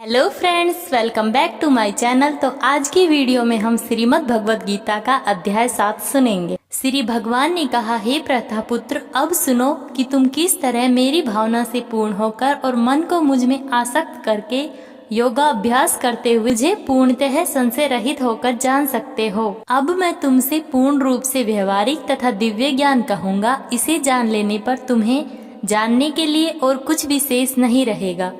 Hello friends, welcome back to my channel. तो आज की वीडियो में हम श्रीमद् भगवद गीता का अध्याय 7 सुनेंगे। श्री भगवान ने कहा, हे प्रथापुत्र, अब सुनो कि तुम किस तरह मेरी भावना से पूर्ण होकर और मन को मुझ में आसक्त करके योगाभ्यास करते हुए मुझे पूर्णतः संशय रहित होकर जान सकते हो। अब मैं तुमसे पूर्ण रूप से व्यवहारिक तथा दिव्य ज्ञान कहूँगा। इसे जान लेने पर तुम्हें जानने के लिए और कुछ भी शेष नहीं रहेगा।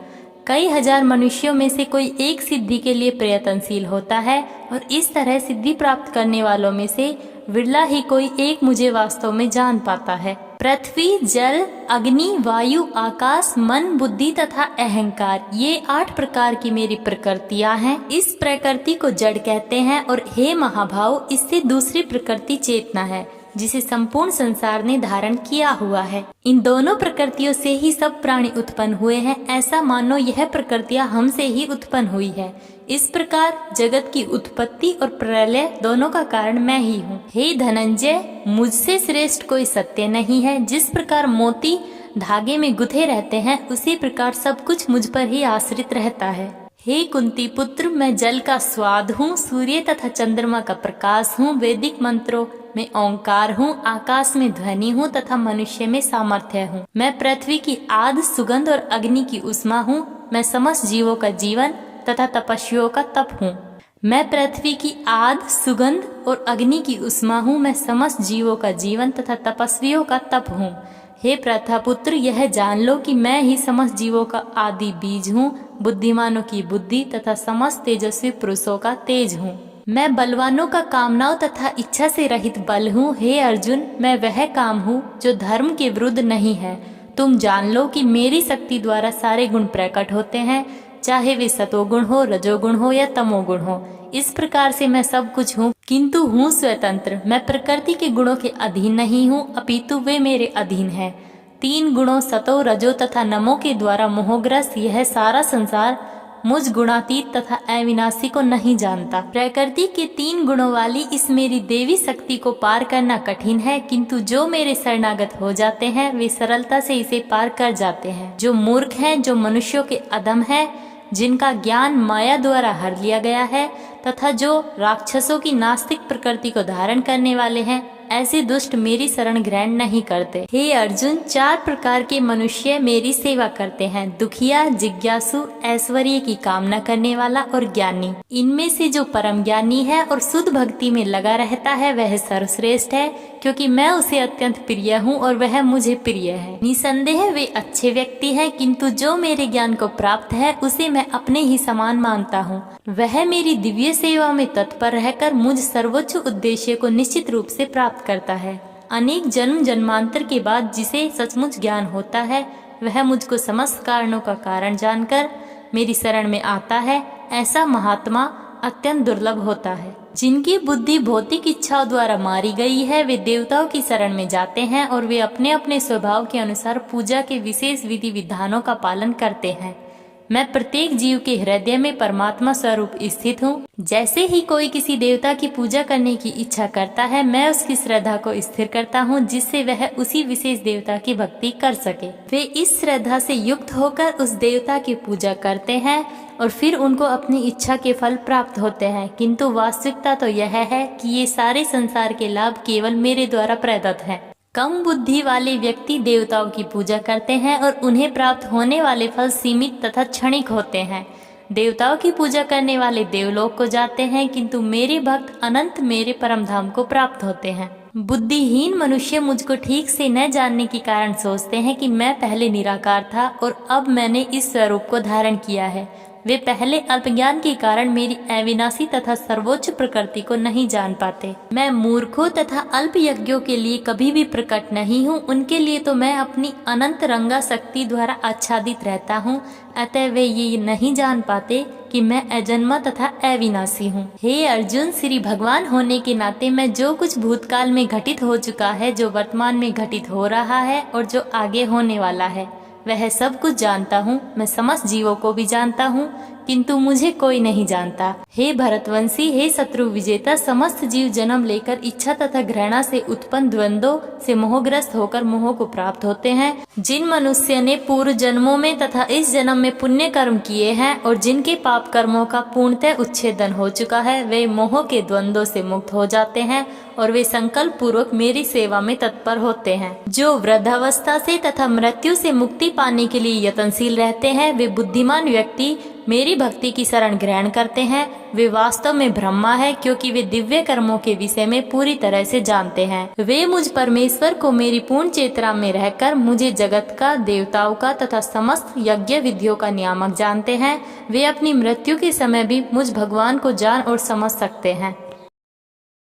कई हजार मनुष्यों में से कोई एक सिद्धि के लिए प्रयत्नशील होता है और इस तरह सिद्धि प्राप्त करने वालों में से विरला ही कोई एक मुझे वास्तव में जान पाता है। पृथ्वी, जल, अग्नि, वायु, आकाश, मन, बुद्धि तथा अहंकार, ये 8 प्रकार की मेरी प्रकृतियां हैं। इस प्रकृति को जड़ कहते हैं और हे महाभाव, इससे दूसरी प्रकृति चेतना है जिसे संपूर्ण संसार ने धारण किया हुआ है। इन दोनों प्रकृतियों से ही सब प्राणी उत्पन्न हुए हैं। ऐसा मानो यह प्रकृतियां हमसे ही उत्पन्न हुई है। इस प्रकार जगत की उत्पत्ति और प्रलय दोनों का कारण मैं ही हूँ। हे धनंजय, मुझसे श्रेष्ठ कोई सत्य नहीं है। जिस प्रकार मोती धागे में गुथे रहते हैं, उसी प्रकार सब कुछ मुझ पर ही आश्रित रहता है। हे कुंती पुत्र, मैं जल का स्वाद हूँ, सूर्य तथा चंद्रमा का प्रकाश हूँ, वैदिक मंत्रों में ओंकार हूँ, आकाश में ध्वनि हूँ तथा मनुष्य में सामर्थ्य हूँ। मैं पृथ्वी की आद, सुगंध और अग्नि की उष्मा हूँ। मैं समस्त जीवों का जीवन तथा तपस्वियों का तप हूँ। मैं पृथ्वी की आद, सुगंध और अग्नि की उष्मा हूँ। मैं समस्त जीवों का जीवन तथा तपस्वियों का तप हूँ। हे प्रथापुत्र, यह जान लो कि मैं ही समस्त जीवों का आदि बीज हूँ, बुद्धिमानों की बुद्धि तथा समस्त तेजस्वी पुरुषों का तेज हूँ। मैं बलवानों का कामनाओं तथा इच्छा से रहित बल हूँ। हे अर्जुन, मैं वह काम हूँ जो धर्म के विरुद्ध नहीं है। तुम जान लो कि मेरी शक्ति द्वारा सारे गुण प्रकट होते हैं, चाहे वे सतोगुण हो, रजोगुण हो या तमोगुण हो। इस प्रकार से मैं सब कुछ हूँ, किंतु हूँ स्वतंत्र। मैं प्रकृति के गुणों के अधीन नहीं हूँ, अपितु वे मेरे अधीन है। 3 गुणों सतो, रजो तथा नमो के द्वारा मोहग्रस्त यह सारा संसार मुझ गुणातीत तथा अविनाशी को नहीं जानता। प्रकृति के 3 गुणों वाली इस मेरी देवी शक्ति को पार करना कठिन है, किंतु जो मेरे शरणागत हो जाते हैं वे सरलता से इसे पार कर जाते हैं। जो मूर्ख हैं, जो मनुष्यों के अधम हैं, जिनका ज्ञान माया द्वारा हर लिया गया है तथा जो राक्षसों की नास्तिक प्रकृति को धारण करने वाले हैं, ऐसे दुष्ट मेरी शरण ग्रहण नहीं करते। हे अर्जुन, 4 प्रकार के मनुष्य मेरी सेवा करते हैं, दुखिया, जिज्ञासु, ऐश्वर्य की कामना करने वाला और ज्ञानी। इनमें से जो परम ज्ञानी है और शुद्ध भक्ति में लगा रहता है वह सर्वश्रेष्ठ है, क्योंकि मैं उसे अत्यंत प्रिय हूँ और वह मुझे प्रिय है। निसंदेह वे अच्छे व्यक्ति हैं, किंतु जो मेरे ज्ञान को प्राप्त है उसे मैं अपने ही समान मानता हूँ। वह मेरी दिव्य सेवा में तत्पर रहकर मुझ सर्वोच्च उद्देश्य को निश्चित रूप से प्राप्त करता है। अनेक जन्म जन्मांतर के बाद जिसे सचमुच ज्ञान होता है, वह मुझको समस्त कारणों का कारण जानकर मेरी शरण में आता है। ऐसा महात्मा अत्यंत दुर्लभ होता है। जिनकी बुद्धि भौतिक इच्छाओं द्वारा मारी गई है, वे देवताओं की शरण में जाते हैं और वे अपने अपने स्वभाव के अनुसार पूजा के विशेष विधि विधानों का पालन करते हैं। मैं प्रत्येक जीव के हृदय में परमात्मा स्वरूप स्थित हूँ। जैसे ही कोई किसी देवता की पूजा करने की इच्छा करता है, मैं उसकी श्रद्धा को स्थिर करता हूँ, जिससे वह उसी विशेष देवता की भक्ति कर सके। वे इस श्रद्धा से युक्त होकर उस देवता की पूजा करते हैं और फिर उनको अपनी इच्छा के फल प्राप्त होते हैं। किंतु वास्तविकता तो यह है कि ये सारे संसार के लाभ केवल मेरे द्वारा प्रदत्त हैं। कम बुद्धि वाले व्यक्ति देवताओं की पूजा करते हैं और उन्हें प्राप्त होने वाले फल सीमित तथा क्षणिक होते हैं। देवताओं की पूजा करने वाले देवलोक को जाते हैं, किंतु मेरे भक्त अनंत मेरे परम धाम को प्राप्त होते हैं। बुद्धिहीन मनुष्य मुझको ठीक से न जानने के कारण सोचते हैं कि मैं पहले निराकार था और अब मैंने इस स्वरूप को धारण किया है। वे पहले अल्पज्ञान के कारण मेरी अविनाशी तथा सर्वोच्च प्रकृति को नहीं जान पाते। मैं मूर्खों तथा अल्प यज्ञों के लिए कभी भी प्रकट नहीं हूँ। उनके लिए तो मैं अपनी अनंत रंगा शक्ति द्वारा आच्छादित रहता हूँ। अतः वे ये नहीं जान पाते कि मैं अजन्मा तथा अविनाशी हूँ। हे अर्जुन, श्री भगवान होने के नाते मैं जो कुछ भूतकाल में घटित हो चुका है, जो वर्तमान में घटित हो रहा है और जो आगे होने वाला है, वह सब कुछ जानता हूँ। मैं समस्त जीवों को भी जानता हूँ, किंतु मुझे कोई नहीं जानता। हे भरतवंशी, हे शत्रु विजेता, समस्त जीव जन्म लेकर इच्छा तथा घृणा से उत्पन्न द्वंद्वों से मोहग्रस्त होकर मोह को प्राप्त होते हैं। जिन मनुष्य ने पूर्व जन्मों में तथा इस जन्म में पुण्य कर्म किए हैं और जिनके पाप कर्मों का पूर्णतः उच्छेदन हो चुका है, वे मोह के द्वंद्वों से मुक्त हो जाते हैं और वे संकल्प पूर्वक मेरी सेवा में तत्पर होते हैं। जो वृद्धावस्था से तथा मृत्यु से मुक्ति पाने के लिए यत्नशील रहते हैं, वे बुद्धिमान व्यक्ति मेरी भक्ति की शरण ग्रहण करते हैं। वे वास्तव में ब्रह्मा है, क्योंकि वे दिव्य कर्मों के विषय में पूरी तरह से जानते हैं। वे मुझ परमेश्वर को मेरी पूर्ण चेतना में रहकर मुझे जगत का, देवताओं का तथा समस्त यज्ञ विधियों का नियामक जानते हैं। वे अपनी मृत्यु के समय भी मुझ भगवान को जान और समझ सकते हैं।